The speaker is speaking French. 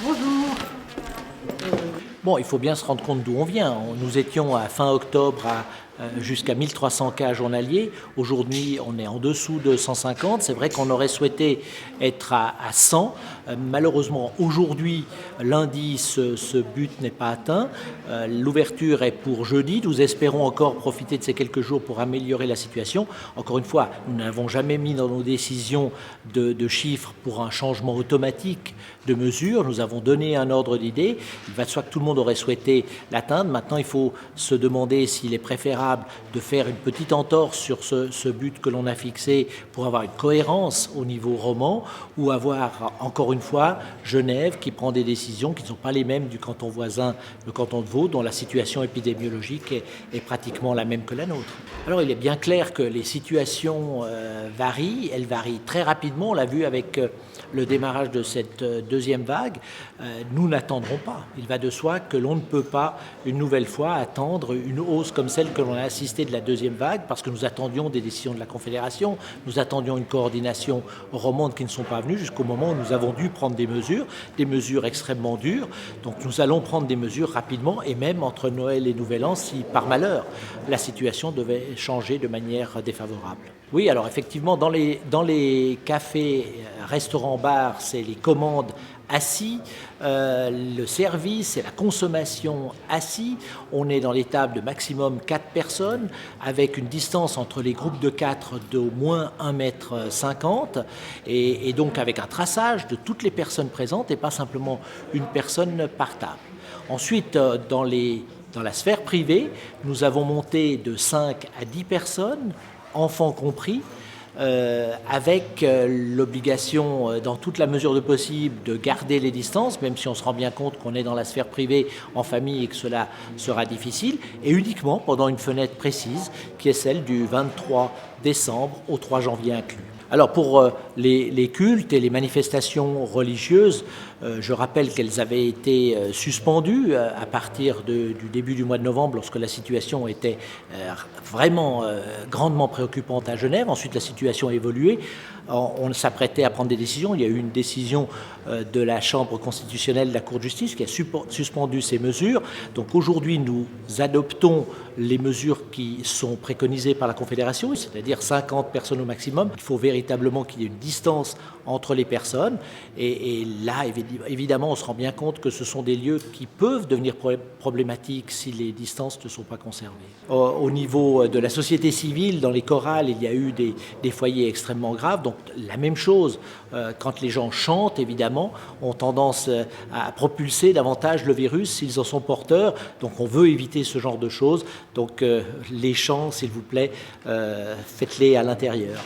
Bonjour. Bon, il faut bien se rendre compte d'où on vient. Nous étions à fin octobre à jusqu'à 1300 cas journaliers. Aujourd'hui, on est en dessous de 150. C'est vrai qu'on aurait souhaité être à 100. Malheureusement, aujourd'hui, lundi, ce but n'est pas atteint. L'ouverture est pour jeudi. Nous espérons encore profiter de ces quelques jours pour améliorer la situation. Encore une fois, nous n'avons jamais mis dans nos décisions de chiffres pour un changement automatique de mesures. Nous avons donné un ordre d'idée. Il va de soi que tout le monde aurait souhaité l'atteindre. Maintenant, il faut se demander s'il est préférable de faire une petite entorse sur ce but que l'on a fixé pour avoir une cohérence au niveau roman, ou avoir, encore une fois, Genève qui prend des décisions qui ne sont pas les mêmes du canton voisin, le canton de Vaud, dont la situation épidémiologique est pratiquement la même que la nôtre. Alors il est bien clair que les situations varient, elles varient très rapidement, on l'a vu avec le démarrage de cette deuxième vague. Nous n'attendrons pas. Il va de soi que l'on ne peut pas une nouvelle fois attendre une hausse comme celle que l'on a assistée de la deuxième vague, parce que nous attendions des décisions de la Confédération, nous attendions une coordination romande qui ne sont pas venues jusqu'au moment où nous avons dû prendre des mesures extrêmement dures. Donc nous allons prendre des mesures rapidement, et même entre Noël et Nouvel An, si par malheur la situation devait changer de manière défavorable. Oui, alors effectivement, dans les cafés, restaurants, bars, c'est les commandes assis, le service et la consommation assis. On est dans les tables de maximum 4 personnes, avec une distance entre les groupes de 4 d'au moins 1,50 m, et donc avec un traçage de toutes les personnes présentes et pas simplement une personne par table. Ensuite, dans la sphère privée, nous avons monté de 5 à 10 personnes, enfants compris, avec l'obligation, dans toute la mesure de possible, de garder les distances, même si on se rend bien compte qu'on est dans la sphère privée en famille et que cela sera difficile, et uniquement pendant une fenêtre précise, qui est celle du 23 décembre au 3 janvier inclus. Alors pour les cultes et les manifestations religieuses, je rappelle qu'elles avaient été suspendues à partir du début du mois de novembre, lorsque la situation était vraiment grandement préoccupante à Genève. Ensuite, la situation a évolué. On s'apprêtait à prendre des décisions. Il y a eu une décision de la Chambre constitutionnelle de la Cour de justice qui a suspendu ces mesures. Donc aujourd'hui, nous adoptons les mesures qui sont préconisées par la Confédération, c'est-à-dire 50 personnes au maximum. Il faut véritablement qu'il y ait une distance entre les personnes. Et là, évidemment, on se rend bien compte que ce sont des lieux qui peuvent devenir problématiques si les distances ne sont pas conservées. Au niveau de la société civile, dans les chorales, il y a eu des foyers extrêmement graves. Donc la même chose, quand les gens chantent, évidemment, ont tendance à propulser davantage le virus s'ils en sont porteurs. Donc on veut éviter ce genre de choses. Donc les chants, s'il vous plaît, faites-les à l'intérieur.